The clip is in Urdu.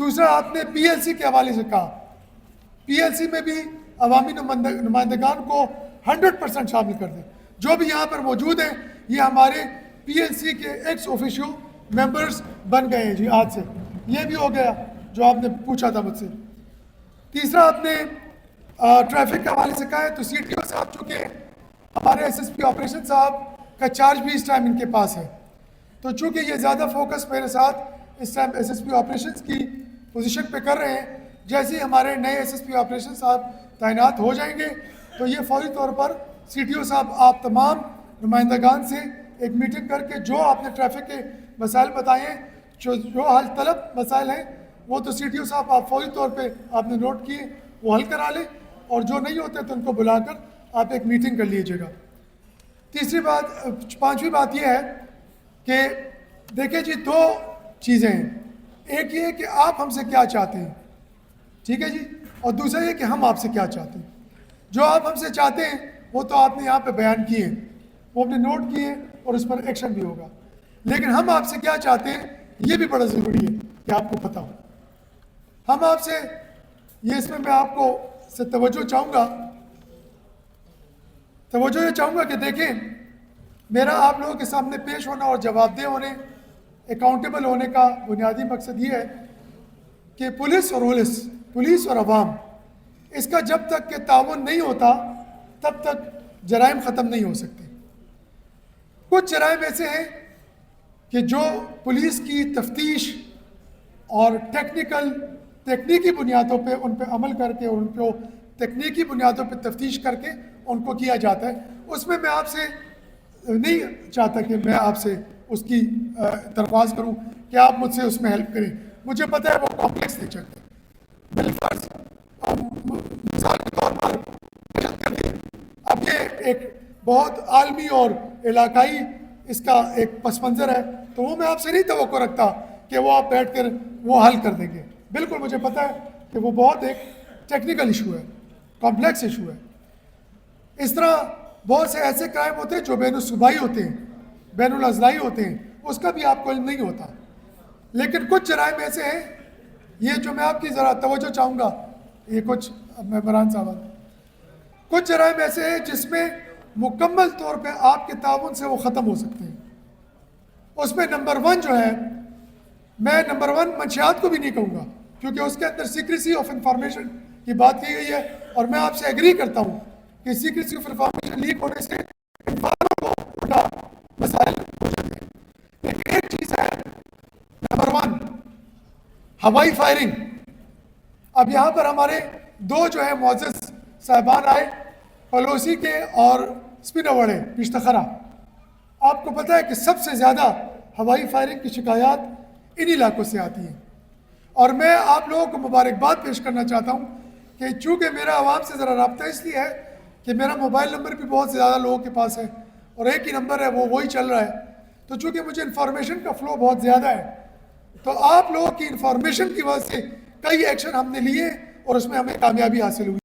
دوسرا آپ نے پی ایل سی کے حوالے سے کہا، پی ایل سی میں بھی عوامی نمائندگان کو 100% شامل کر دیں. جو بھی یہاں پر موجود ہیں یہ ہمارے پی ایل سی کے ایکس آفیشیو ممبرز بن گئے ہیں جی آج سے. یہ بھی ہو گیا جو آپ نے پوچھا تھا مجھ سے. تیسرا آپ نے ٹریفک کے حوالے سے کہا ہے، تو سی ٹی او صاحب چونکہ ہمارے ایس ایس پی آپریشن صاحب کا چارج بھی اس ٹائم ان کے پاس ہے، تو چونکہ یہ زیادہ فوکس میرے ساتھ اس time S S P operations کی پوزیشن پہ کر رہے ہیں. جیسے ہی ہمارے نئے ایس ایس پی آپریشن صاحب تعینات ہو جائیں گے تو یہ فوری طور پر سی ٹی او صاحب آپ تمام نمائندگان سے ایک میٹنگ کر کے جو آپ نے ٹریفک کے مسائل بتائے ہیں، جو حل طلب مسائل ہیں وہ تو سی ٹی او صاحب آپ فوری طور پہ آپ نے نوٹ کیے وہ حل کرا لیں، اور جو نہیں ہوتے تو ان کو بلا کر آپ ایک میٹنگ کر لیجیے گا. تیسری بات، پانچویں بات یہ ہے کہ دیکھیں جی دو چیزیں ہیں. ایک یہ ہے کہ آپ ہم سے کیا چاہتے ہیں، ٹھیک ہے جی، اور دوسرا یہ کہ ہم آپ سے کیا چاہتے ہیں. جو آپ ہم سے چاہتے ہیں وہ تو آپ نے یہاں پہ بیان کیے ہیں، وہ اپنے نوٹ کیے اور اس پر ایکشن بھی ہوگا. لیکن ہم آپ سے کیا چاہتے ہیں یہ بھی بڑا ضروری ہے کہ آپ کو پتہ ہو. ہم آپ سے یہ اس میں آپ کو سے توجہ چاہوں گا کہ دیکھیں میرا آپ لوگوں کے سامنے پیش ہونا اور جواب دہ ہونے، اکاؤنٹیبل ہونے کا بنیادی مقصد یہ ہے کہ پولیس اور عوام اس کا جب تک کہ تعاون نہیں ہوتا تب تک جرائم ختم نہیں ہو سکتے. کچھ جرائم ایسے ہیں کہ جو پولیس کی تفتیش اور تکنیکی بنیادوں پہ ان پہ عمل کر کے اور ان کو تکنیکی بنیادوں پہ تفتیش کر کے ان کو کیا جاتا ہے. اس میں آپ سے نہیں چاہتا کہ میں آپ سے اس کی درخواست کروں کہ آپ مجھ سے اس میں ہیلپ کریں. مجھے پتہ ہے وہ کمپلیکس نیچر ہے، بالفرض مثال کے طور پر اب یہ ایک بہت عالمی اور علاقائی اس کا ایک پس منظر ہے، تو وہ میں آپ سے نہیں توقع رکھتا کہ وہ آپ بیٹھ کر وہ حل کر دیں گے. بالکل مجھے پتہ ہے کہ وہ بہت ایک ٹیکنیکل ایشو ہے، کمپلیکس ایشو ہے. اس طرح بہت سے ایسے کرائم ہوتے ہیں جو بین الصوبائی ہوتے ہیں، بین الاضلاعی ہوتے ہیں، اس کا بھی آپ کو علم نہیں ہوتا. لیکن کچھ جرائم ایسے ہیں، یہ جو میں آپ کی ذرا توجہ چاہوں گا، یہ کچھ ممبران صاحب، کچھ جرائم ایسے ہیں جس میں مکمل طور پہ آپ کے تعاون سے وہ ختم ہو سکتے ہیں. اس میں نمبر 1 جو ہے، میں نمبر 1 منشیات کو بھی نہیں کہوں گا کیونکہ اس کے اندر سیکریسی آف انفارمیشن کی بات کی گئی ہے، اور میں آپ سے ایگری کرتا ہوں کہ سیکریسی آف انفارمیشن لیک ہونے سے انسانوں کو اٹھا مسائل ہو جاتے ہیں. لیکن ایک چیز ہے، نمبر 1 ہوائی فائرنگ. اب یہاں پر ہمارے 2 جو ہے معزز صاحبان آئے، پلوسی کے اور سپینوڑے پشتخرا. آپ کو پتہ ہے کہ سب سے زیادہ ہوائی فائرنگ کی شکایات انہی علاقوں سے آتی ہیں، اور میں آپ لوگوں کو مبارکباد پیش کرنا چاہتا ہوں کہ چونکہ میرا عوام سے ذرا رابطہ اس لیے ہے کہ میرا موبائل نمبر بھی بہت زیادہ لوگوں کے پاس ہے اور ایک ہی نمبر ہے وہی چل رہا ہے، تو چونکہ مجھے انفارمیشن کا فلو بہت زیادہ ہے، تو آپ لوگوں کی انفارمیشن کی وجہ سے کئی ایکشن ہم نے لیے اور اس میں ہمیں کامیابی حاصل ہوئی.